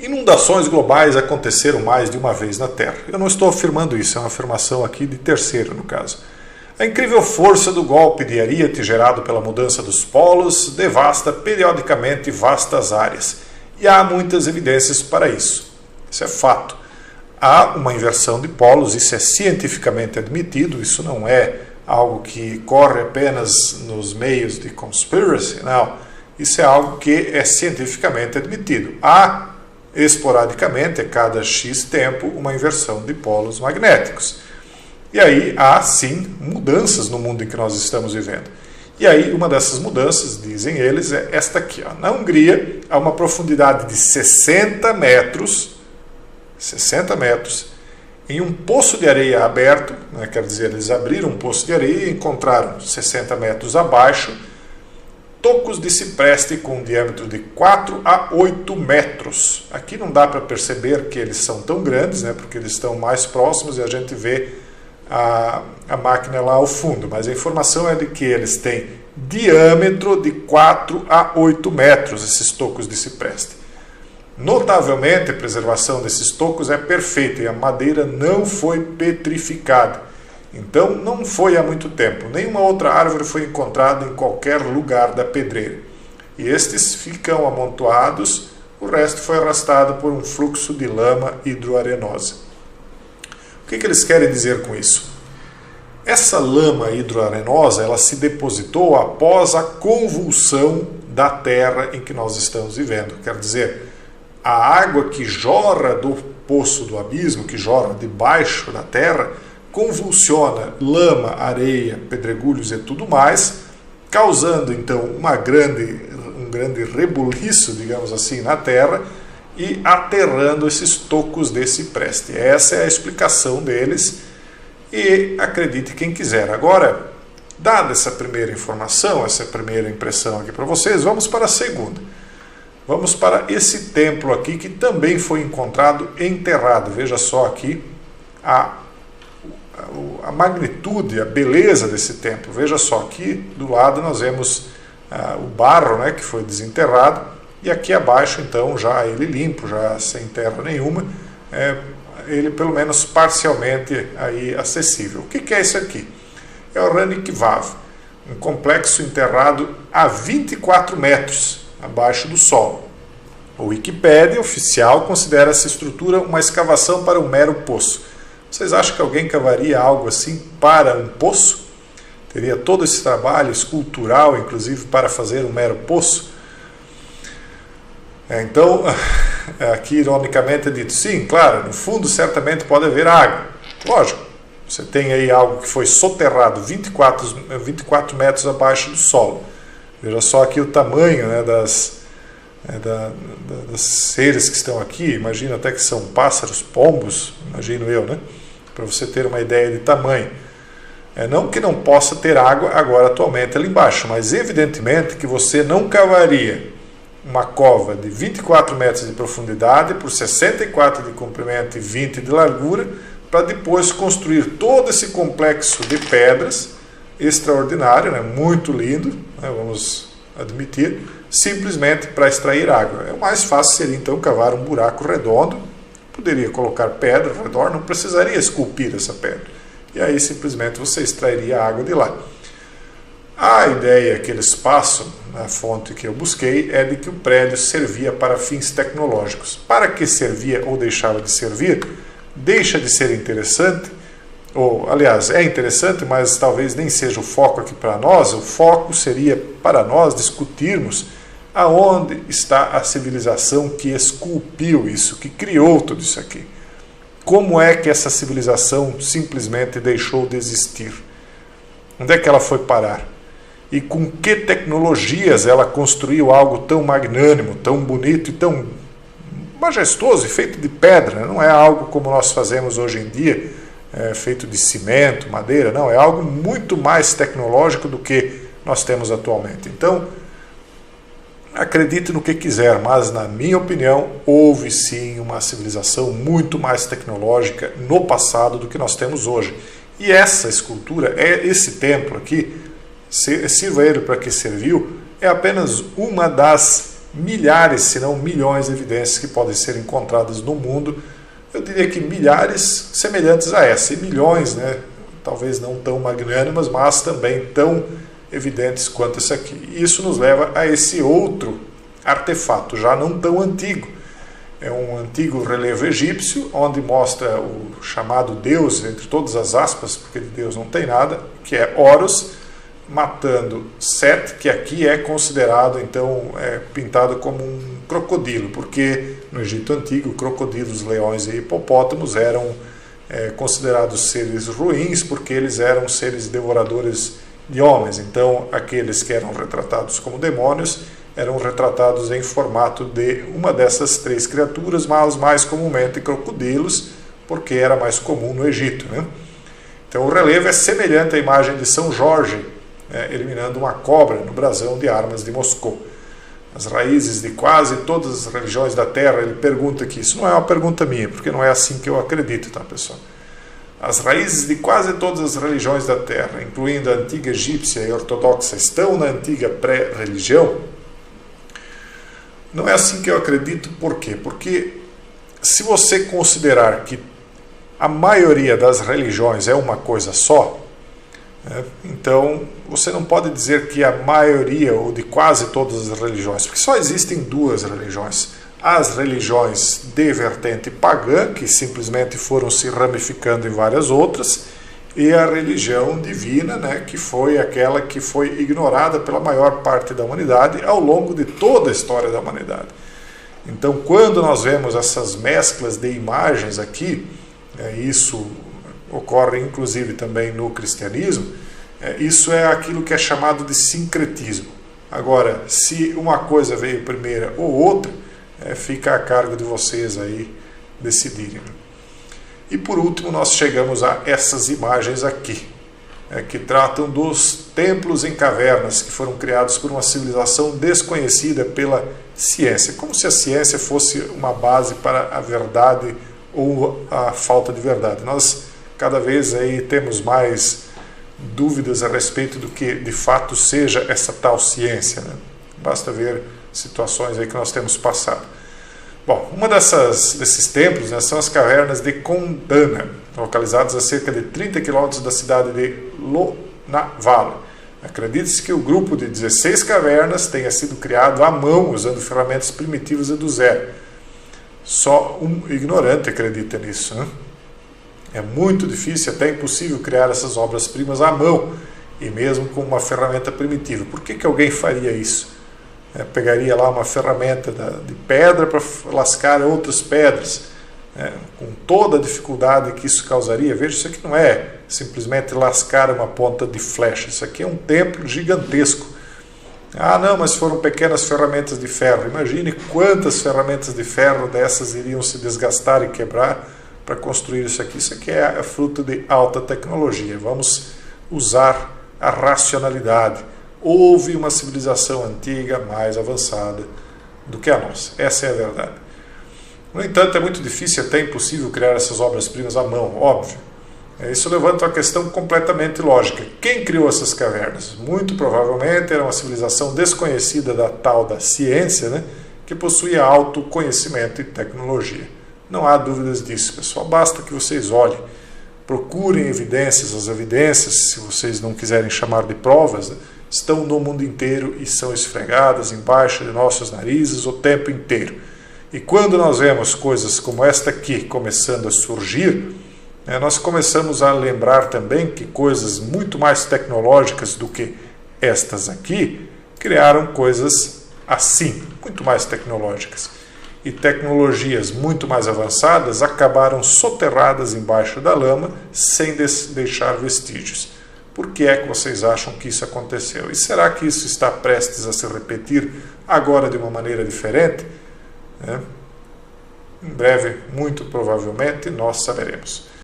Inundações globais aconteceram mais de uma vez na Terra. Eu não estou afirmando isso, é uma afirmação aqui de terceiro, no caso. A incrível força do golpe de Ariete gerado pela mudança dos polos devasta periodicamente vastas áreas. E há muitas evidências para isso. Isso é fato. Há uma inversão de polos, isso é cientificamente admitido, isso não é algo que corre apenas nos meios de conspiracy, não. Isso é algo que é cientificamente admitido. Há, esporadicamente, a cada X tempo, uma inversão de polos magnéticos. E aí há, sim, mudanças no mundo em que nós estamos vivendo. E aí uma dessas mudanças, dizem eles, é esta aqui. Ó. Na Hungria, a uma profundidade de 60 metros, em um poço de areia aberto, né, quer dizer, eles abriram um poço de areia e encontraram 60 metros abaixo, tocos de cipreste com um diâmetro de 4 a 8 metros. Aqui não dá para perceber que eles são tão grandes, né, porque eles estão mais próximos e a gente vê a máquina lá ao fundo, mas a informação é de que eles têm diâmetro de 4 a 8 metros, esses tocos de cipreste. Notavelmente, a preservação desses tocos é perfeita e a madeira não foi petrificada. Então, não foi há muito tempo. Nenhuma outra árvore foi encontrada em qualquer lugar da pedreira. E estes ficam amontoados, o resto foi arrastado por um fluxo de lama hidroarenosa. O que eles querem dizer com isso? Essa lama hidroarenosa ela se depositou após a convulsão da Terra em que nós estamos vivendo. Quer dizer, a água que jorra do poço do abismo, que jorra debaixo da Terra, convulsiona lama, areia, pedregulhos e tudo mais, causando então um grande rebuliço, digamos assim, na Terra e aterrando esses tocos de cipreste. Essa é a explicação deles e acredite quem quiser. Agora, dada essa primeira informação, essa primeira impressão aqui para vocês, vamos para a segunda. Vamos para esse templo aqui que também foi encontrado enterrado. Veja só aqui a magnitude, a beleza desse templo. Veja só, aqui do lado nós vemos o barro, né, que foi desenterrado, e aqui abaixo então já ele limpo, já sem terra nenhuma, ele pelo menos parcialmente aí acessível. O que é isso aqui? É o Ranik Vav, um complexo enterrado a 24 metros abaixo do solo. O Wikipédia oficial considera essa estrutura uma escavação para um mero poço. Vocês acham que alguém cavaria algo assim para um poço? Teria todo esse trabalho escultural, inclusive, para fazer um mero poço? Então, aqui ironicamente é dito, sim, claro, no fundo certamente pode haver água. Lógico, você tem aí algo que foi soterrado 24 metros abaixo do solo. Veja só aqui o tamanho, né, das seres que estão aqui. Imagino até que são pássaros, pombos, imagino eu, né? Para você ter uma ideia de tamanho. Não que não possa ter água agora atualmente ali embaixo, mas evidentemente que você não cavaria uma cova de 24 metros de profundidade por 64 de comprimento e 20 de largura para depois construir todo esse complexo de pedras extraordinário, né? Muito lindo, né? Vamos admitir, simplesmente para extrair água. O mais fácil seria então cavar um buraco redondo, poderia colocar pedra ao redor, não precisaria esculpir essa pedra, e aí simplesmente você extrairia a água de lá. A ideia que eles passam, na fonte que eu busquei, é de que o prédio servia para fins tecnológicos. Para que servia ou deixava de servir, deixa de ser interessante, ou aliás, é interessante, mas talvez nem seja o foco aqui para nós. O foco seria para nós discutirmos aonde está a civilização que esculpiu isso, que criou tudo isso aqui. Como é que essa civilização simplesmente deixou de existir? Onde é que ela foi parar? E com que tecnologias ela construiu algo tão magnânimo, tão bonito e tão majestoso e feito de pedra? Não é algo como nós fazemos hoje em dia, feito de cimento, madeira, não, é algo muito mais tecnológico do que nós temos atualmente. Então, acredite no que quiser, mas na minha opinião, houve sim uma civilização muito mais tecnológica no passado do que nós temos hoje. E essa escultura, esse templo aqui, sirva ele para que serviu, é apenas uma das milhares, se não milhões de evidências que podem ser encontradas no mundo. Eu diria que milhares semelhantes a essa, e milhões, né? Talvez não tão magnânimas, mas também tão evidentes quanto esse aqui. E isso nos leva a esse outro artefato, já não tão antigo. É um antigo relevo egípcio, onde mostra o chamado Deus, entre todas as aspas, porque de Deus não tem nada, que é Horus, matando Set, que aqui é considerado, então, pintado como um crocodilo, porque no Egito Antigo, crocodilos, leões e hipopótamos eram considerados seres ruins, porque eles eram seres devoradores de homens. Então, aqueles que eram retratados como demônios eram retratados em formato de uma dessas três criaturas, mas mais comumente crocodilos, porque era mais comum no Egito, né? Então, o relevo é semelhante à imagem de São Jorge, eliminando uma cobra no brasão de armas de Moscou. As raízes de quase todas as religiões da Terra, ele pergunta aqui, isso não é uma pergunta minha, porque não é assim que eu acredito, tá, pessoal? As raízes de quase todas as religiões da Terra, incluindo a antiga egípcia e ortodoxa, estão na antiga pré-religião? Não é assim que eu acredito, por quê? Porque se você considerar que a maioria das religiões é uma coisa só, então você não pode dizer que a maioria ou de quase todas as religiões, porque só existem duas religiões: as religiões de vertente pagã, que simplesmente foram se ramificando em várias outras, e a religião divina, né, que foi aquela que foi ignorada pela maior parte da humanidade ao longo de toda a história da humanidade. Então, quando nós vemos essas mesclas de imagens aqui, isso ocorre inclusive também no cristianismo, isso é aquilo que é chamado de sincretismo. Agora, se uma coisa veio primeiro ou outra, fica a cargo de vocês aí decidirem. E por último, nós chegamos a essas imagens aqui, que tratam dos templos em cavernas que foram criados por uma civilização desconhecida pela ciência, como se a ciência fosse uma base para a verdade ou a falta de verdade. Nós cada vez aí temos mais dúvidas a respeito do que de fato seja essa tal ciência, né? Basta ver situações aí que nós temos passado. Bom, uma desses templos, né, são as cavernas de Kundana, localizadas a cerca de 30 quilômetros da cidade de Lonavala. Acredita-se que o grupo de 16 cavernas tenha sido criado à mão, usando ferramentas primitivas e do zero. Só um ignorante acredita nisso, né? É muito difícil, até impossível, criar essas obras-primas à mão, e mesmo com uma ferramenta primitiva. Por que alguém faria isso? Pegaria lá uma ferramenta de pedra para lascar outras pedras, com toda a dificuldade que isso causaria. Veja, isso aqui não é simplesmente lascar uma ponta de flecha, isso aqui é um templo gigantesco. Ah, não, mas foram pequenas ferramentas de ferro. Imagine quantas ferramentas de ferro dessas iriam se desgastar e quebrar para construir isso aqui. Isso aqui é fruto de alta tecnologia. Vamos usar a racionalidade. Houve uma civilização antiga mais avançada do que a nossa. Essa é a verdade. No entanto, é muito difícil, até impossível, criar essas obras-primas à mão, óbvio. Isso levanta uma questão completamente lógica. Quem criou essas cavernas? Muito provavelmente era uma civilização desconhecida da tal da ciência, né, que possuía alto conhecimento e tecnologia. Não há dúvidas disso, pessoal. Basta que vocês olhem, procurem evidências. As evidências, se vocês não quiserem chamar de provas, né, estão no mundo inteiro e são esfregadas embaixo de nossos narizes o tempo inteiro. E quando nós vemos coisas como esta aqui começando a surgir, nós começamos a lembrar também que coisas muito mais tecnológicas do que estas aqui criaram coisas assim, muito mais tecnológicas. E tecnologias muito mais avançadas acabaram soterradas embaixo da lama sem deixar vestígios. Por que é que vocês acham que isso aconteceu? E será que isso está prestes a se repetir agora de uma maneira diferente? Em breve, muito provavelmente, nós saberemos.